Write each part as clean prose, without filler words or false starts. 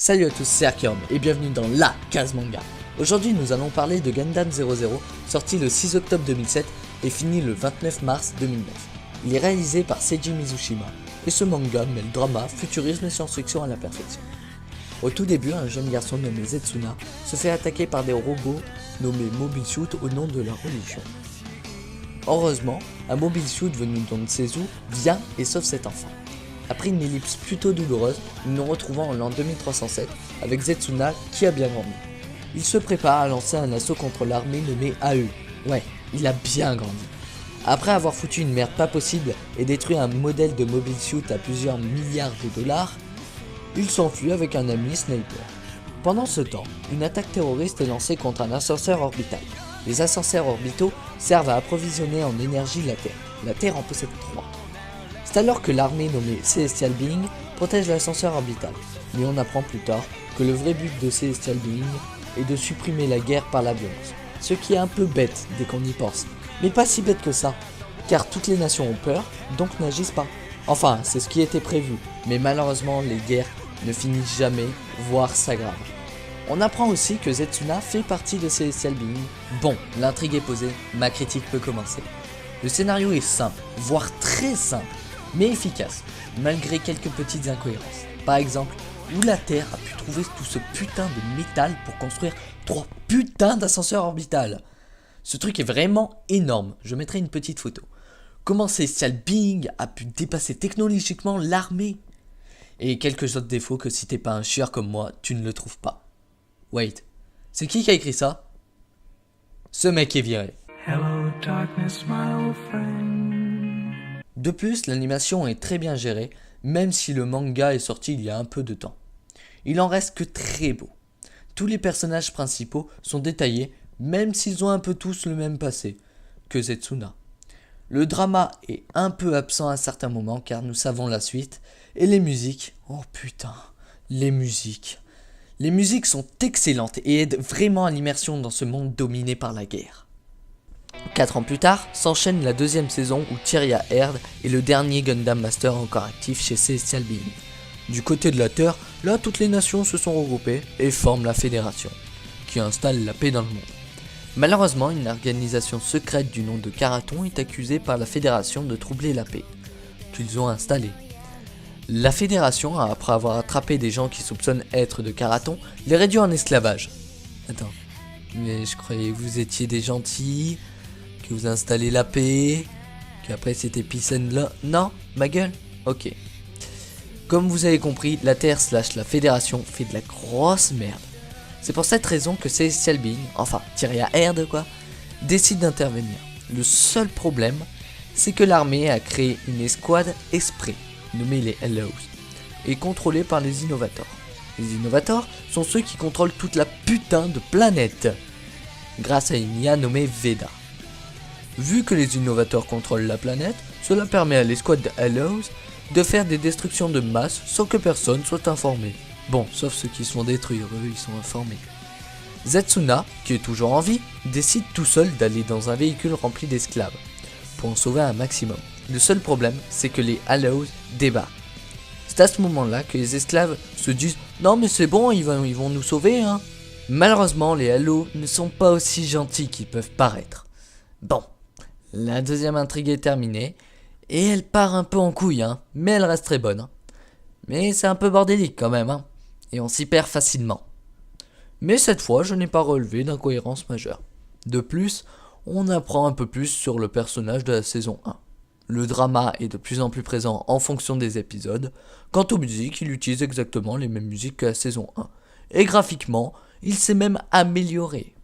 Salut à tous, c'est Archeum et bienvenue dans la case manga. Aujourd'hui nous allons parler de Gundam 00, sorti le 6 octobre 2007 et fini le 29 mars 2009. Il est réalisé par Seiji Mizushima et ce manga mêle drama, futurisme et science-fiction à la perfection. Au tout début, un jeune garçon nommé Setsuna se fait attaquer par des robots nommés Mobile Suit au nom de leur religion. Heureusement, un Mobile Suit venu d'Onsezu vient et sauve cet enfant. Après une ellipse plutôt douloureuse, nous nous retrouvons en l'an 2307 avec Setsuna qui a bien grandi. Il se prépare à lancer un assaut contre l'armée nommée AE. Ouais, il a bien grandi. Après avoir foutu une merde pas possible et détruit un modèle de Mobile Suit à plusieurs milliards de dollars, il s'enfuit avec un ami sniper. Pendant ce temps, une attaque terroriste est lancée contre un ascenseur orbital. Les ascenseurs orbitaux servent à approvisionner en énergie la Terre. La Terre en possède 3. C'est alors que l'armée nommée Celestial Being protège l'ascenseur orbital, mais on apprend plus tard que le vrai but de Celestial Being est de supprimer la guerre par la violence, ce qui est un peu bête dès qu'on y pense, mais pas si bête que ça, car toutes les nations ont peur, donc n'agissent pas. Enfin, c'est ce qui était prévu, mais malheureusement les guerres ne finissent jamais, voire s'aggravent. On apprend aussi que Setsuna fait partie de Celestial Being. Bon, l'intrigue est posée, ma critique peut commencer. Le scénario est simple, voire très simple, mais efficace, malgré quelques petites incohérences. Par exemple, où la Terre a pu trouver tout ce putain de métal pour construire 3 putains d'ascenseurs orbitales. Ce truc est vraiment énorme, je mettrai une petite photo. Comment Celestial Being a pu dépasser technologiquement l'armée? Et quelques autres défauts que si t'es pas un chieur comme moi, tu ne le trouves pas. Wait, c'est qui a écrit ça? Ce mec est viré. Hello, darkness, my old friend. De plus, l'animation est très bien gérée, même si le manga est sorti il y a un peu de temps. Il en reste que très beau. Tous les personnages principaux sont détaillés, même s'ils ont un peu tous le même passé que Setsuna. Le drama est un peu absent à certains moments car nous savons la suite, et les musiques, oh putain, les musiques. Les musiques sont excellentes et aident vraiment à l'immersion dans ce monde dominé par la guerre. 4 ans plus tard, s'enchaîne la deuxième saison où Tyria Erd est le dernier Gundam Master encore actif chez Celestial Being. Du côté de la Terre, là toutes les nations se sont regroupées et forment la Fédération, qui installe la paix dans le monde. Malheureusement, une organisation secrète du nom de Karaton est accusée par la Fédération de troubler la paix, qu'ils ont installée. La Fédération, après avoir attrapé des gens qui soupçonnent être de Karaton, les réduit en esclavage. Attends, mais je croyais que vous étiez des gentils, que vous installez la paix, qu'après c'était peace and love. Non, ma gueule. Ok. Comme vous avez compris, la Terre / la Fédération fait de la grosse merde. C'est pour cette raison que Celestial Being, enfin Tyria Erd quoi, décide d'intervenir. Le seul problème, c'est que l'armée a créé une escouade exprès, nommée les Hellos, et contrôlée par les Innovators. Les Innovators sont ceux qui contrôlent toute la putain de planète, grâce à une IA nommée Veda. Vu que les Innovators contrôlent la planète, cela permet à l'escouade de Hellos de faire des destructions de masse sans que personne soit informé. Bon, sauf ceux qui se font détruire, eux ils sont informés. Setsuna, qui est toujours en vie, décide tout seul d'aller dans un véhicule rempli d'esclaves, pour en sauver un maximum. Le seul problème, c'est que les Hellos débarquent. C'est à ce moment-là que les esclaves se disent « Non mais c'est bon, ils vont nous sauver hein !» Malheureusement, les Hellos ne sont pas aussi gentils qu'ils peuvent paraître. Bon, la deuxième intrigue est terminée, et elle part un peu en couille, hein, mais elle reste très bonne. Hein. Mais c'est un peu bordélique quand même, hein, et on s'y perd facilement. Mais cette fois, je n'ai pas relevé d'incohérence majeure. De plus, on apprend un peu plus sur le personnage de la saison 1. Le drama est de plus en plus présent en fonction des épisodes. Quant aux musiques, il utilise exactement les mêmes musiques que la saison 1. Et graphiquement, il s'est même amélioré.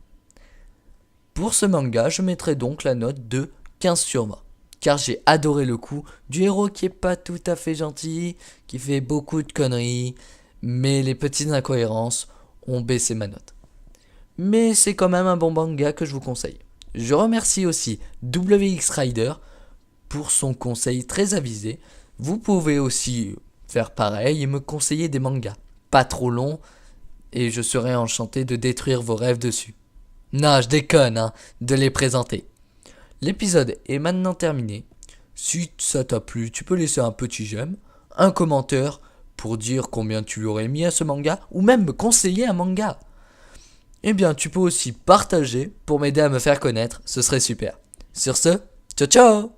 Pour ce manga, je mettrai donc la note de 15 sur 20. Car j'ai adoré le coup du héros qui est pas tout à fait gentil, qui fait beaucoup de conneries, mais les petites incohérences ont baissé ma note. Mais c'est quand même un bon manga que je vous conseille. Je remercie aussi WX Rider pour son conseil très avisé. Vous pouvez aussi faire pareil et me conseiller des mangas pas trop longs et je serai enchanté de détruire vos rêves dessus. Non, je déconne, hein, de les présenter. L'épisode est maintenant terminé. Si ça t'a plu, tu peux laisser un petit j'aime, un commentaire, pour dire combien tu lui aurais mis à ce manga, ou même me conseiller un manga. Eh bien, tu peux aussi partager pour m'aider à me faire connaître, ce serait super. Sur ce, ciao ciao!